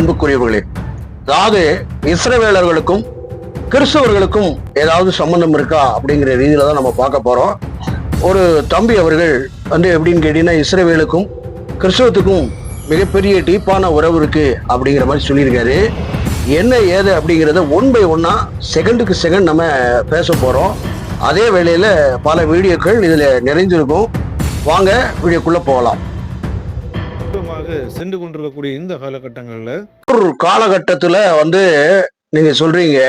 அன்புக்குரியவர்களே, அதாவது இஸ்ரவேலர்களுக்கும் கிறிஸ்தவர்களுக்கும் ஏதாவது சம்பந்தம் இருக்கா அப்படிங்கிற ரீதியில தான் நம்ம பார்க்க போறோம். ஒரு தம்பி அவர்கள் எப்படின்னு கேட்டீங்கன்னா, இஸ்ரவேலுக்கும் கிறிஸ்தவத்துக்கும் மிகப்பெரிய டீப்பான உறவு இருக்கு அப்படிங்கிற மாதிரி சொல்லியிருக்காரு. என்ன ஏது அப்படிங்கிறத 1 by 1 செகண்டுக்கு செகண்ட் நம்ம பேச போறோம். அதே வேளையில பல வீடியோக்கள் இதுல நிறைஞ்சிருக்கும். வாங்க வீடியோக்குள்ள போகலாம். சென்று கொண்டிருக்கக்கூடிய இந்த காலகட்டங்கள்ல ஒரு காலகட்டத்துல நீங்க சொல்றீங்க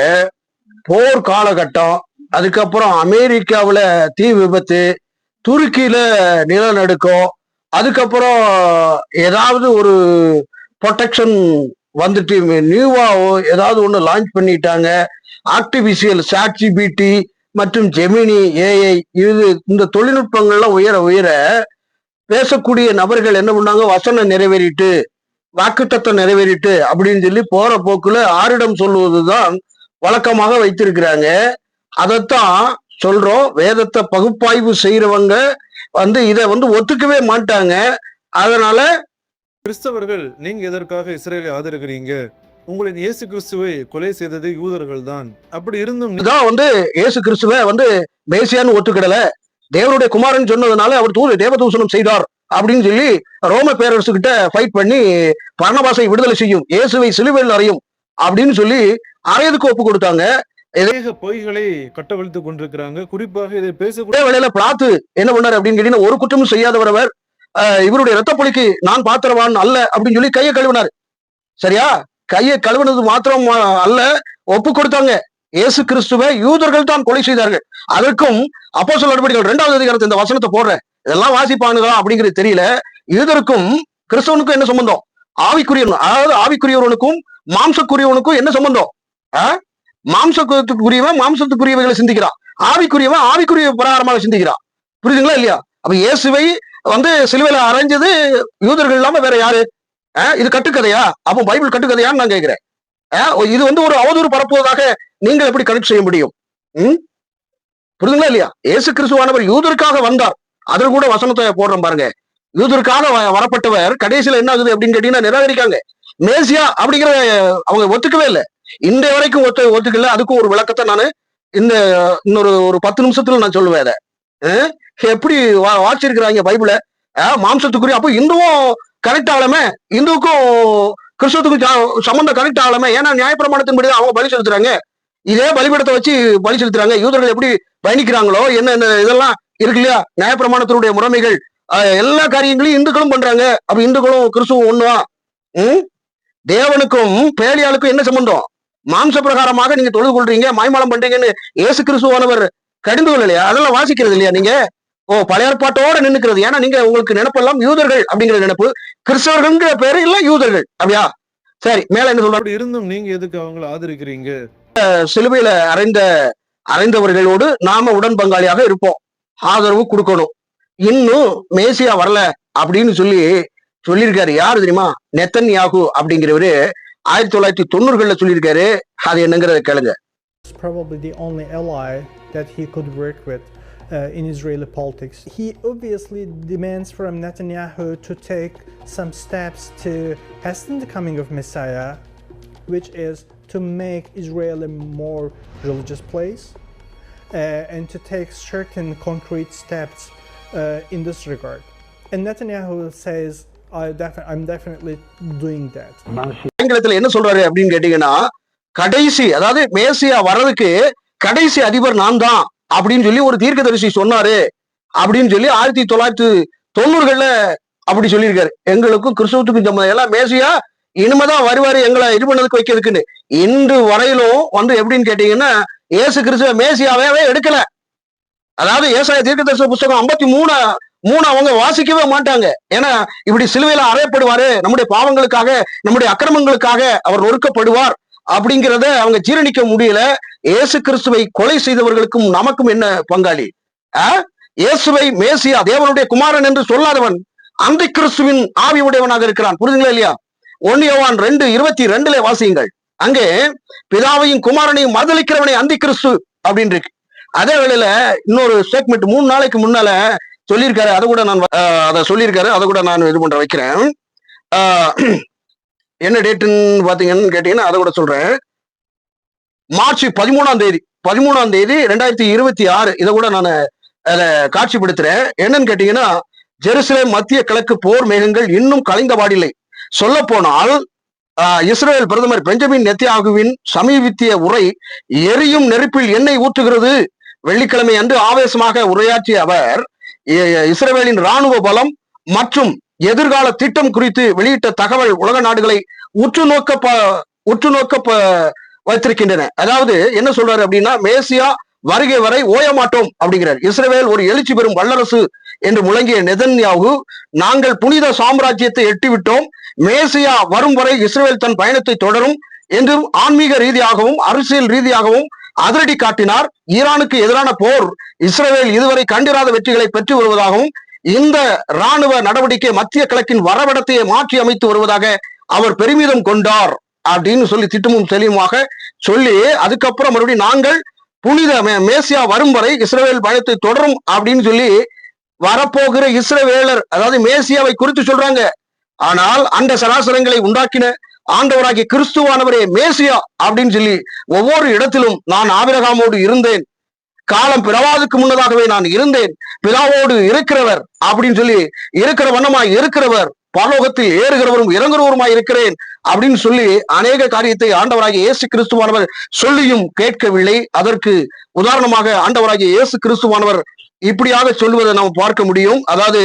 போர் காலகட்டம், அதுக்கப்புறம் அமெரிக்காவுல தீ விபத்து, துருக்கியில நிலநடுக்கம், அதுக்கப்புறம் ஏதாவது ஒரு ப்ரொடெக்ஷன் வந்துட்டு நியூவாவோ ஏதாவது ஒண்ணு லான்ச் பண்ணிட்டாங்க. ஆர்டிபிஷியல் ChatGPT மற்றும் ஜெமினி AI இந்த தொழில்நுட்பங்கள்லாம் உயர உயர பேசக்கூடிய நபர்கள் என்ன பண்ணாங்க, வசனம் நிறைவேறிட்டு வாக்குத்தத்தம் நிறைவேறிட்டு அப்படின்னு சொல்லி போற போக்குல ஆரிடம் சொல்லுவதுதான் வழக்கமாக வைத்திருக்கிறாங்க. அதைத்தான் சொல்றோம். வேதத்தை பகுப்பாய்வு செய்யறவங்க இதை ஒத்துக்கவே மாட்டாங்க. அதனால கிறிஸ்தவர்கள், நீங்க எதற்காக இஸ்ரேலை ஆதரிக்கிறீங்க? உங்களின் இயேசு கிறிஸ்துவை கொலை செய்தது யூதர்கள் தான். அப்படி இருந்தும் இயேசு கிறிஸ்துவை மேசியான்னு ஒத்துக்கிடல, தேவனுடைய குமாரன் சொன்னதுனால அவர் தேவதூசணம் செய்தார் அப்படின்னு சொல்லி ரோம பேரரசு கிட்ட ஃபைட் பண்ணி பர்னபாசை விடுதலை செய்யும், இயேசுவை சிலுவையில் அறையும் அப்படின்னு சொல்லி அறையதுக்கு ஒப்பு கொடுத்தாங்க. பொய்களை கட்டவிழ்த்து கொண்டிருக்கிறாங்க. குறிப்பாக இதை பேசக்கூடிய வேளையில பிளாத்து என்ன பண்ணாரு அப்படின்னு கேட்டீங்கன்னா, ஒரு குற்றமும் செய்யாதவர் இவருடைய ரத்த பொலிக்கு நான் பாத்திரவான் அல்ல அப்படின்னு சொல்லி கையை கழுவினார். சரியா? கையை கழுவினது மாத்திரம் அல்ல, ஒப்பு கொடுத்தாங்க. இயேசு கிறிஸ்துவை யூதர்கள் தான் கொலை செய்தார்கள். அதற்கும் அப்போஸ்தலர் நடவடிக்கைகள் 2வது அதிகாரத்தில் இந்த வசனத்தை போடுறேன். இதெல்லாம் வாசிப்பானுங்களா அப்படிங்கிறது தெரியல. யூதருக்கும் கிறிஸ்தவனுக்கும் என்ன சம்பந்தம்? ஆவிக்குரியவன், அதாவது ஆவிக்குரியவனுக்கும் மாம்சக்குரியவனுக்கும் என்ன சம்பந்தம்? மாம்சத்துக்குரியவன் மாம்சத்துக்குரியவைகளை சிந்திக்கிறான், ஆவிக்குரியவன் ஆவிக்குரிய பிரகாரமாக சிந்திக்கிறான். புரியுதுங்களா இல்லையா? அப்ப இயேசுவை சிலுவையில அரைஞ்சது யூதர்கள் இல்லாம வேற யாரு? இது கட்டுக்கதையா? அப்போ பைபிள் கட்டுக்கதையான்னு நான் கேட்கிறேன். இது ஒரு அவதூறு பரப்புவதாக நீங்கள் எப்படி கனெக்ட் செய்ய முடியும்? புரியுதுங்களா இல்லையா? இயேசு கிறிஸ்துவானவர் யூதருக்காக வந்தார். அதில் கூட வசனத்தை போடுறோம் பாருங்க. யூதருக்காக வரப்பட்டவர் கடைசியில என்ன ஆகுது அப்படின்னு கேட்டீங்கன்னா, நிராகரிக்காங்க. மேசியா அப்படிங்கிற அவங்க ஒத்துக்கவே இல்லை. இன்றைய வரைக்கும் ஒத்துக்கல. அதுக்கும் ஒரு விளக்கத்தை நான் இன்னொரு 10 நிமிஷத்துல நான் சொல்லுவேன். அதை எப்படி வாசிச்சிருக்கிறாங்க பைபிள. மாம்சத்துக்குரிய அப்போ இந்துவும் கனெக்ட் ஆகலாமே, இந்துவுக்கும் கிறிஸ்தவத்துக்கும் சம்பந்தம் கனெக்ட் ஆகலாமே. ஏன்னா நியாயப்பிரமாணத்தின்படி அவங்க பலி செலுத்துறாங்க. இதே பலிபீடத்தை வச்சு பலி செலுத்துறாங்க. யூதர்கள் எப்படி பயணிக்கிறாங்களோ என்ன இதெல்லாம் இருக்கு இல்லையா? நியாயப்பிரமாணத்தினுடைய முறைமைகள் எல்லா காரியங்களையும் இந்துக்களும் பண்றாங்க. அப்ப இந்துக்களும் கிறிஸ்துவும் ஒண்ணுவா? தேவனுக்கும் பேலியாளுக்கும் என்ன சம்பந்தம்? மாம்ச பிரகாரமாக நீங்க தொழுது கொள்றீங்க, மாய்மாலம் பண்றீங்கன்னு இயேசு கிறிஸ்துவானவர் கடிந்து கொள்ள இல்லையா? அதெல்லாம் வாசிக்கிறது இல்லையா நீங்க? பழைய ஏற்பாட்டோட நின்னுக்கிறது. ஏன்னா நீங்க உங்களுக்கு நினைப்பெல்லாம் யூதர்கள் அப்படிங்கிற நினைப்பு, கிறிஸ்தவர்கள்ங்கிற பேரு இல்ல யூதர்கள். அப்படியா? சரி, மேல என்ன சொல்றாரு? இருந்தும் நீங்க எதுக்கு அவங்களை ஆதரிக்கிறீங்க? சிலுவையில அறைந்தவர்களோடு நாம உடன் பங்காளியாக இருப்போம், ஆதரவு கொடுக்கணும். இன்னும் மேசியா வரல அப்படின்னு சொல்லியிருக்காரு. யாரு தெரியுமா? நெத்தன்யாகு அப்படிங்கிறவரு 1990களில் சொல்லியிருக்காரு. அது என்னங்கிறத கேளுங்க. Probably the only ally that he could work with in Israeli politics. He obviously demands from Netanyahu to take some steps to hasten the coming of Messiah, which is to make Israel a more religious place and to take certain concrete steps in this regard. And Netanyahu says, I'm definitely doing that. ஆங்கிலத்துல என்ன சொல்றாரு அப்படின்னு கேட்டீங்கன்னா, கடைசி, அதாவது மேசியா வர்றதுக்கு கடைசி அதிபர் நான் தான் அப்படின்னு சொல்லி ஒரு தீர்க்கதரிசி சொன்னாரு அப்படின்னு சொல்லி 1990களில் அப்படி சொல்லியிருக்காரு. எங்களுக்கும் கிறிஸ்தவத்துக்கும் சம்பந்தம் எல்லாம் மேசியா இனிமேதான் வருவாரு எங்களை இது பண்ணதுக்கு வைக்கிறதுக்குன்னு. இன்று வரையிலும் எப்படின்னு கேட்டீங்கன்னா, இயேசு கிறிஸ்துவ மேசியாவே எடுக்கல. அதாவது ஏசாயா தீர்க்கதரிசி புஸ்தகம் 53 அவங்க வாசிக்கவே மாட்டாங்க. ஏன்னா இப்படி சிலுவையில அறையப்படுவாரு, நம்முடைய பாவங்களுக்காக நம்முடைய அக்கிரமங்களுக்காக அவர் நொறுக்கப்படுவார் அப்படிங்கிறத அவங்க ஜீரணிக்க முடியல. இயேசு கிறிஸ்துவை கொலை செய்தவர்களுக்கும் நமக்கும் என்ன பங்காளி? இயேசுவை மேசியா தேவனுடைய குமாரன் என்று சொல்லாதவன் அந்த கிறிஸ்துவின் ஆவி உடையவனாக இருக்கிறான். புரியுதுங்களா இல்லையா? 1 யோவான் 2:22 வாசியுங்கள். அங்கே பிதாவையும் குமாரனையும் மறுதலிக்கிறவனை அந்தி கிறிஸ்து அப்படின்னு இருக்கு. அதே வேளையில இன்னொரு ஸ்டேட்மெண்ட் 3 நாளைக்கு முன்னால சொல்லியிருக்காரு. அதை கூட நான் இது பண்ற வைக்கிறேன். என்ன டேட்டுன்னு பாத்தீங்கன்னு கேட்டீங்கன்னா அதை கூட சொல்றேன். மார்ச் 13 2026 இதை கூட நான் அதை காட்சிப்படுத்துறேன். என்னன்னு கேட்டீங்கன்னா, ஜெருசலேம் மத்திய கிழக்கு போர் மேகங்கள் இன்னும் கலைந்தபாடில்லை. சொல்ல போனால் இஸ்ரேல் பிரதமர் பெஞ்சமின் நெத்தன்யாகுவின் சமீபத்திய உரை எரியும் நெருப்பில் எண்ணெய் ஊற்றுகிறது. வெள்ளிக்கிழமை அன்று ஆவேசமாக உரையாற்றிய அவர் இஸ்ரேலின் ராணுவ பலம் மற்றும் எதிர்கால திட்டம் குறித்து வெளியிட்ட தகவல் உலக நாடுகளை உற்று நோக்க வைத்திருக்கின்றன. அதாவது என்ன சொல்றாரு அப்படின்னா, மேசியா வருகை வரை ஓய மாட்டோம் அப்படிங்கிறார். இஸ்ரேல் ஒரு எழுச்சி பெறும் வல்லரசு என்று முழங்கிய நெதன்யாகு, நாங்கள் புனித சாம்ராஜ்யத்தை எட்டிவிட்டோம், மேசியா வரும் வரை இஸ்ரேல் தன் பயணத்தை தொடரும் என்றும் ஆன்மீக ரீதியாகவும் அரசியல் ரீதியாகவும் அதிரடி காட்டினார். ஈரானுக்கு எதிரான போர் இஸ்ரேல் இதுவரை கண்டிராத வெற்றிகளை பெற்று வருவதாகவும் இந்த ராணுவ நடவடிக்கை மத்திய கிழக்கின் வரைபடத்தையே மாற்றி அமைத்து வருவதாக அவர் பெருமிதம் கொண்டார் அப்படின்னு சொல்லி திட்டமும் தெளிவுமாக சொல்லி, அதுக்கப்புறம் மறுபடியும் நாங்கள் புனித மேசியா வரும் வரை இஸ்ரேல் பயணத்தை தொடரும் அப்படின்னு சொல்லி வரப்போகிற இஸ்ரவேலர், அதாவது மேசியாவை குறித்து சொல்றாங்க. ஆனால் அந்த சராசரங்களை உண்டாக்கின ஆண்டவராகிய கிறிஸ்துவானவரே மேசியா அப்படின்னு சொல்லி ஒவ்வொரு இடத்திலும் நான் ஆபிரகாமோடு இருந்தேன், காலம் பிறவாதுக்கு முன்னதாகவே நான் இருந்தேன், பிதாவோடு இருக்கிறவர் அப்படின்னு சொல்லி இருக்கிற வண்ணமாய் இருக்கிறவர், பரலோகத்தில் ஏறுகிறவரும் இறங்குறவருமாய் இருக்கிறேன் அப்படின்னு சொல்லி அநேக காரியத்தை ஆண்டவராகிய இயேசு கிறிஸ்துவானவர் சொல்லியும் கேட்கவில்லை. அதற்கு உதாரணமாக ஆண்டவராகிய இயேசு கிறிஸ்துவானவர் இப்படியாக சொல்லுவதை நாம் பார்க்க முடியும். அதாவது,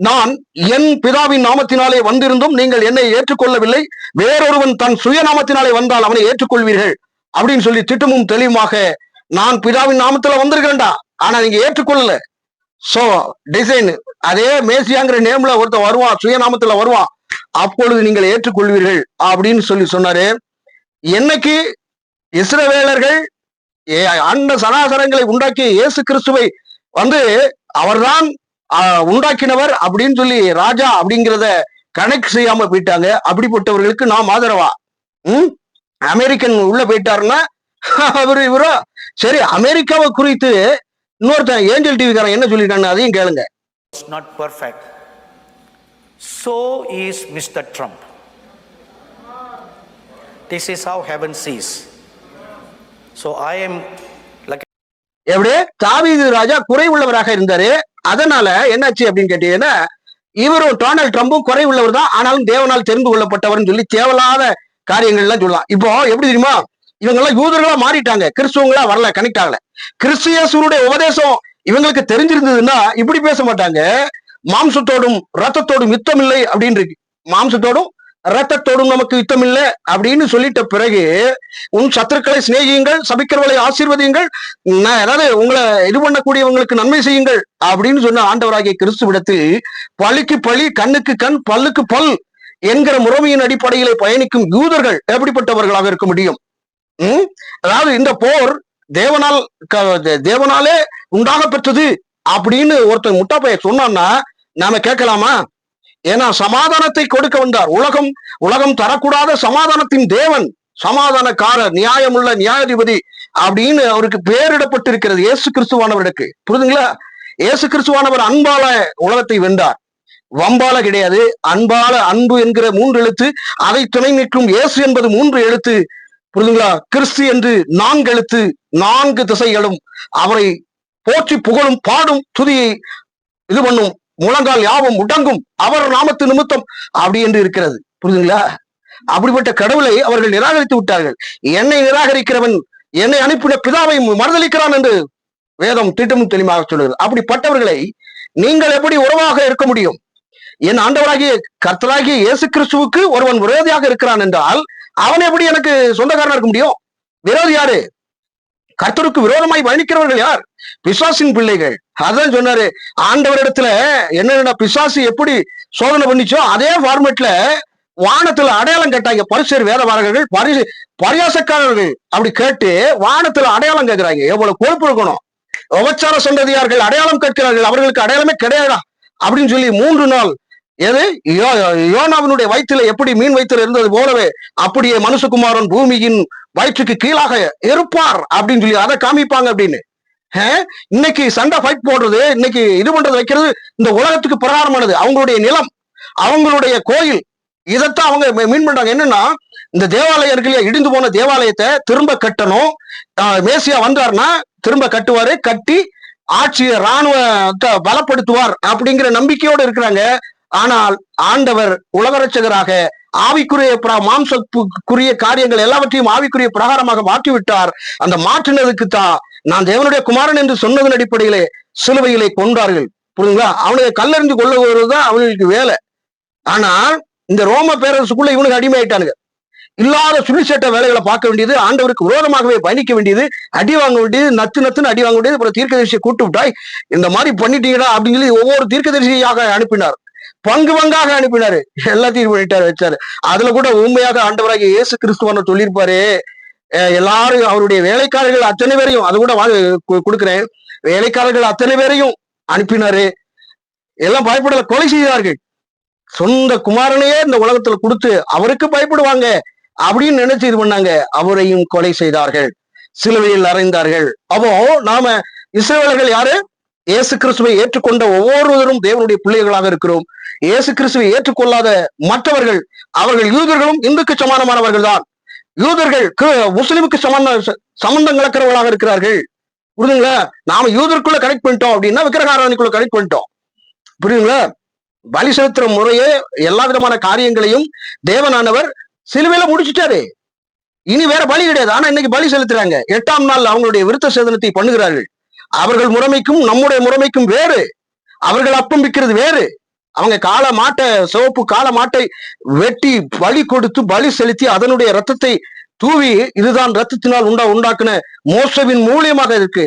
நான் என் பிதாவின் நாமத்தினாலே வந்திருந்தும் நீங்கள் என்னை ஏற்றுக்கொள்ளவில்லை, வேறொருவன் தன் சுயநாமத்தினாலே வந்தால் அவனை ஏற்றுக்கொள்வீர்கள் அப்படின்னு சொல்லி திட்டமும் தெளிவுமாக, நான் பிதாவின் நாமத்துல வந்திருக்கிறேன்டா, ஆனா நீங்க ஏற்றுக்கொள்ளல. சோ டிசைன் அதே மேசியாங்கிற நேம்ல ஒருத்தர் வருவான், சுயநாமத்துல வருவான், அப்பொழுது நீங்கள் ஏற்றுக்கொள்வீர்கள் அப்படின்னு சொல்லி சொன்னாரு. என்னைக்கு இஸ்ரவேலர்கள் அந்த சராசரங்களை உண்டாக்கிய இயேசு கிறிஸ்துவை அவர்தான் உண்டாக்கினவர் அப்படின்னு சொல்லி ராஜா அப்படிங்கிறத கனெக்ட் செய்யாம போயிட்டாங்க. அப்படிப்பட்டவர்களுக்கு நாம் ஆதரவா? அமெரிக்கன் உள்ள போயிட்டாருன்னா இவரோ சரி. அமெரிக்காவை குறித்து இன்னொருத்தன் ஏஞ்சல் டிவிக்காரன் என்ன சொல்லிட்டாங்க அதையும் கேளுங்க. Not perfect. So is Mr. Trump. This is how heaven sees. So I am like. எப்படி தாவீது ராஜா குறை உள்ளவராக இருந்தாரு, அதனால என்னாச்சு அப்படின்னு கேட்டீங்கன்னா, இவரும் டொனால்ட் ட்ரம்பும் குறை உள்ளவர் தான், ஆனாலும் தேவனால் தெரிந்து கொள்ளப்பட்டவர் சொல்லி தேவையில்லாத காரியங்கள்லாம் சொல்லலாம். இப்போ எப்படி தெரியுமா, இவங்க எல்லாம் யூதர்களா மாறிட்டாங்க, கிறிஸ்துவங்களா வரல, கனெக்ட் ஆகல. கிறிஸ்தியனுடைய உபதேசம் இவங்களுக்கு தெரிஞ்சிருந்ததுன்னா இப்படி பேச மாட்டாங்க. மாம்சத்தோடும் ரத்தத்தோடும் யுத்தம் இல்லை அப்படின்னு இருக்கு. மாம்சத்தோடும் ரத்தத்தோடும் நமக்கு யுத்தம் இல்லை அப்படின்னு சொல்லிட்ட பிறகு, உன் சத்துருக்களை சிநேகியுங்கள், சபிக்கிறவர்களை ஆசீர்வதியுங்கள், அதாவது உங்களை இது பண்ணக்கூடியவங்களுக்கு நன்மை செய்யுங்கள் அப்படின்னு சொன்ன ஆண்டவராகிய கிறிஸ்துவிடத்தில் பழிக்கு பழி, கண்ணுக்கு கண், பல்லுக்கு பல் என்கிற முறைமையின் அடிப்படையிலே பயணிக்கும் யூதர்கள் எப்படிப்பட்டவர்களாக இருக்க முடியும்? அதாவது இந்த போர் தேவனாலே உண்டாக பெற்றது அப்படின்னு ஒருத்தர் முட்டாப்பைய சொன்னான்னா நாம கேட்கலாமா? ஏன்னா சமாதானத்தை கொடுக்க வந்தார். உலகம் தரக்கூடாத சமாதானத்தின் தேவன், சமாதானக்காரர், நியாயமுள்ள நியாயாதிபதி அப்படின்னு அவருக்கு பேரிடப்பட்டிருக்கிறது இயேசு கிறிஸ்துவானவருக்கு. புரியுதுங்களா? இயேசு கிறிஸ்துவானவர் அன்பால உலகத்தை வென்றார், வம்பால கிடையாது. அன்பால, அன்பு என்கிற 3 எழுத்து, அதை துணை நிற்கும் இயேசு என்பது 3 எழுத்து. புரியுதுங்களா? கிறிஸ்து என்று 4 எழுத்து, 4 திசைகளும் அவரை போற்றி புகழும், பாடும், துதியை இது பண்ணும், முழங்கால் யாவும் முடங்கும் அவர் நாமத்து நிமித்தம் அப்படி என்று இருக்கிறது. புரியுதுங்களா? அப்படிப்பட்ட கடவுளை அவர்கள் நிராகரித்து விட்டார்கள். என்னை நிராகரிக்கிறவன் என்னை அனுப்பின பிதாவை மறுதளிக்கிறான் என்று வேதம் திட்டமும் தெளிவாக சொல்லுகிறது. அப்படிப்பட்டவர்களை நீங்கள் எப்படி உறவாக இருக்க முடியும்? என் ஆண்டவராகிய கர்த்தராகிய இயேசு கிறிஸ்துவுக்கு ஒருவன் விரோதியாக இருக்கிறான் என்றால் அவன் எப்படி எனக்கு சொந்தக்காரனா இருக்க முடியும்? விரோதி யாரு? கர்த்தருக்கு விரோதமாய் பயணிக்கிறவர்கள் யார்? பிசாசின் பிள்ளைகள். அதான் சொன்னாரு ஆண்டவரிடத்துல. என்னென்ன பிசாசு எப்படி சோதனை பண்ணிச்சோ அதே ஃபார்மேட்ல வானத்துல அடையாளம் கேட்டாங்க பரிசேர் வேதபாரகர்கள், பரியாசக்காரர்கள். அப்படி கேட்டு வானத்துல அடையாளம் கேட்கிறாங்க. எவ்வளவு கொழுப்பு இருக்கணும்! உபச்சார சந்ததியார்கள் அடையாளம் கேட்கிறார்கள், அவர்களுக்கு அடையாளமே கிடையாதா அப்படின்னு சொல்லி 3 நாள் யோனாவினுடைய வயிற்றுல எப்படி மீன் வயிற்றுல இருந்தது போலவே அப்படியே மனுஷகுமாரன் பூமியின் வயிற்றுக்கு கீழாக இருப்பார் அப்படின்னு சொல்லி அதை காமிப்பாங்க அப்படின்னு. இன்னைக்கு சண்டை ஃபைட் போடுறது, இன்னைக்கு இது பண்றது வைக்கிறது இந்த உலகத்துக்கு பிரகாரமானது. அவங்களுடைய நிலம், அவங்களுடைய கோயில், இதைத்தான் அவங்க மீன் பண்றாங்க. என்னன்னா, இந்த தேவாலயம் இருக்கு இல்லையா, இடிந்து போன தேவாலயத்தை திரும்ப கட்டணும். மேசியா வந்தாருன்னா திரும்ப கட்டுவாரு, கட்டி ஆட்சியை ராணுவத்தை பலப்படுத்துவார் அப்படிங்கிற நம்பிக்கையோடு இருக்கிறாங்க. ஆனால் ஆண்டவர் உலக ரட்சகராக ஆவிக்குரிய மாம்சக்குரிய காரியங்கள் எல்லாவற்றையும் ஆவிக்குரிய பிரகாரமாக மாற்றி விட்டார். அந்த மாற்றினதுக்கு தான் நான் தேவனுடைய குமாரன் என்று சொன்னதன் அடிப்படையிலே சிலுவையிலே கொண்டார்கள். புரியுங்களா? அவனுக்கு கல்லறிஞ்சு கொள்ள வருவதுதான் அவங்களுக்கு வேலை. ஆனால் இந்த ரோம பேரரசுக்குள்ள இவனுக்கு அடிமையாயிட்டானுங்க. இல்லாத சுழிச்சட்ட வேலைகளை பார்க்க வேண்டியது, ஆண்டவருக்கு விரோதமாகவே பயணிக்க வேண்டியது, அடி வாங்க வேண்டியது, நத்துன்னு அடி வாங்க வேண்டியது. அப்புறம் தீர்க்கதரிசியை கூட்டு விட்டாய், இந்த மாதிரி பண்ணிட்டீங்களா அப்படின்னு சொல்லி ஒவ்வொரு தீர்க்கதரிசியாக அனுப்பினார், பங்கு பங்காக அனுப்பினாரு, எல்லாத்தையும் பண்ணிட்டாரு, வச்சாரு. அதுல கூட உண்மையாக ஆண்டவராகிய இயேசு கிறிஸ்துவான சொல்லியிருப்பாரு, எல்லாரும் அவருடைய வேலைக்காரர்கள் அத்தனை பேரையும், அது கூட கொடுக்கிறேன், வேலைக்காரர்கள் அத்தனை பேரையும் அனுப்பினாரு. எல்லாம் பயப்படல, கொலை செய்தார்கள். சொந்த குமாரனையே இந்த உலகத்துல கொடுத்து அவருக்கு பயப்படுவாங்க அப்படின்னு நினைச்சு இது பண்ணாங்க. அவரையும் கொலை செய்தார்கள், சிலுவையில் அறைந்தார்கள். அப்போ நாம இஸ்ரவேலர்கள் யாரு? இயேசு கிறிஸ்துவை ஏற்றுக்கொண்ட ஒவ்வொருவரும் தேவனுடைய பிள்ளைகளாக இருக்கிறோம். இயேசு கிறிஸ்துவை ஏற்றுக்கொள்ளாத மற்றவர்கள், அவர்கள் யூதர்களும் இந்துக்கு சமானமானவர்கள் தான். யூதர்கள் முஸ்லிமுக்கு சம்பந்தம் கலக்கிறவர்களாக இருக்கிறார்கள். புரியுதுங்களா? நாம யூதருக்குள்ள கனெக்ட் பண்ணிட்டோம் அப்படின்னா விக்கிரகாராதனைக்குள்ள கனெக்ட் பண்ணிட்டோம். புரியுதுங்களா? பலி செலுத்துற முறையே எல்லா விதமான காரியங்களையும் தேவனானவர் சிலுவையில முடிச்சுட்டாரு. இனி வேற பலி கிடையாது. ஆனா இன்னைக்கு பலி செலுத்துறாங்க. 8ஆம் நாள் அவங்களுடைய விருத்த சேதனத்தை பண்ணுகிறார்கள். அவர்கள் முறைமைக்கும் நம்முடைய முறைமைக்கும் வேறு. அவர்கள் அப்பம் விற்கிறது வேறு. அவங்க சிவப்பு கால மாட்டை வெட்டி பலி கொடுத்து பலி செலுத்தி அதனுடைய ரத்தத்தை தூவி, இதுதான் ரத்தத்தினால் உண்டாக்குன மோசவின் மூலியமாக இருக்கு.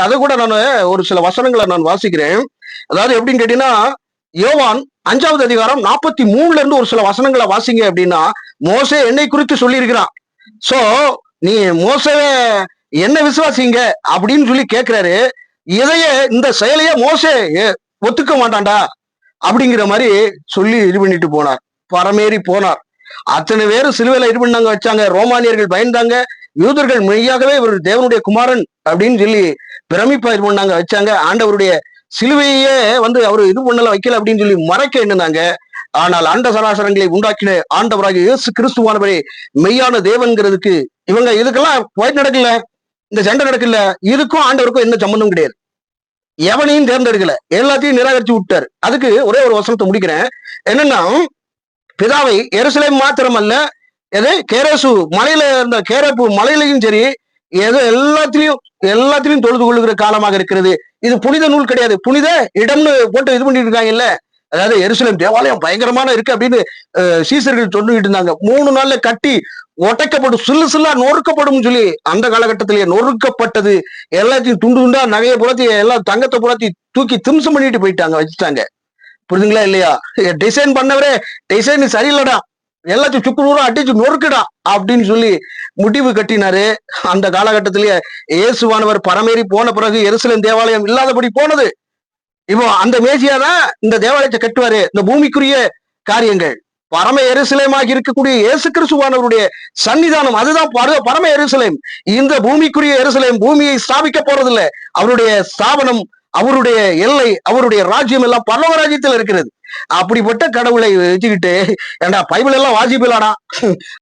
அதை கூட நான் ஒரு சில வசனங்களை நான் வாசிக்கிறேன். அதாவது எப்படின்னு கேட்டீங்கன்னா, யோவான் 5வது அதிகாரம் 43ல இருந்து ஒரு சில வசனங்களை வாசிங்க அப்படின்னா, மோசே என்னை குறித்து சொல்லி இருக்கிறான். சோ நீ மோசவே என்ன விசுவாசிங்க அப்படின்னு சொல்லி கேட்கிறாரு. இந்த செயலையே மோசே ஒத்துக்க மாட்டான்டா அப்படிங்கிற மாதிரி சொல்லி இது பண்ணிட்டு போனார், பரமேறி போனார். அத்தனை பேரும் சிலுவையில இது பண்ணாங்க, வச்சாங்க. ரோமானியர்கள் பயந்தாங்க. யூதர்கள் மெய்யாகவே இவர் தேவனுடைய குமாரன் அப்படின்னு சொல்லி பிரமிப்பா இது பண்ணாங்க, வச்சாங்க. ஆண்டவருடைய சிலுவையே அவரு இது பண்ணல, வைக்கல அப்படின்னு சொல்லி மறைக்க எண்ணுனாங்க. ஆனால் அண்ட சராசரங்களை உண்டாக்கின ஆண்டவராகிய இயேசு கிறிஸ்துவானவரே மெய்யான தேவன்கிறதுக்கு இவங்க இதுக்கெல்லாம் போயிட்டு நடக்கல, இந்த சண்டை நடக்கல. இதுக்கும் ஆண்டவருக்கும் எந்த சம்பந்தம் கிடையாது. எவனையும் தேர்ந்தெடுக்கல, எல்லாத்தையும் நிராகரிச்சு விட்டாரு. அதுக்கு ஒரே ஒரு வசனத்தை முடிக்கிறேன். என்னன்னா, பிதாவை எருசலேம் மாத்திரமல்ல, கேரேசு மலையில இருந்த கேரப்பு மலையிலையும் சரி, எல்லாத்திலையும் தொழுது கொள்ளுகிற காலமாக இருக்கிறது. இது புனித நூல் கிடையாது, புனித இடம்னு போட்டு இது பண்ணிட்டு இருக்காங்கல்ல. அதாவது எருசலேம் தேவாலயம் பயங்கரமான இருக்கு அப்படின்னு சீசர்கள் சொல்லிட்டு இருந்தாங்க. 3 நாள்ல கட்டி ஒட்டைக்கப்படும், சில்லா நொறுக்கப்படும் சொல்லி அந்த காலகட்டத்திலேயே நொறுக்கப்பட்டது. எல்லாத்தையும் துண்டு துண்டா நகையை புலத்தி எல்லாம் தங்கத்தை புலத்தி தூக்கி திம்சம் பண்ணிட்டு போயிட்டாங்க, வச்சுட்டாங்க. புரியுதுங்களா இல்லையா? டிசைன் பண்ணவரே டிசைன் சரியில்லடா, எல்லாத்தையும் சுக்கு நூறு அடிச்சு நொறுக்குடா அப்படின்னு சொல்லி முடிவு கட்டினாரு. அந்த காலகட்டத்திலேயே இயேசுவானவர் பரமேறி போன பிறகு எருசலேம் தேவாலயம் இல்லாதபடி போனது. இப்போ அந்த மேசியாதான் இந்த தேவாலயத்தை கட்டுவாரு. இந்த பூமிக்குரிய காரியங்கள் பரம எருசலேமாகி இருக்கக்கூடிய இயேசு கிறிஸ்துவானவருடைய சன்னிதானம், அதுதான் பரம எருசலேம். இந்த பூமிக்குரிய எருசலேம் பூமியை ஸ்தாபிக்க போறதில்லை. அவருடைய ஸ்தாபனம், அவருடைய எல்லை, அவருடைய ராஜ்யம் எல்லாம் பரலோக ராஜ்யத்தில் இருக்கிறது. அப்படிப்பட்ட கடவுளை வச்சுக்கிட்டு, ஏண்டா பைபிள் எல்லாம் வாசிப்பிலாடா,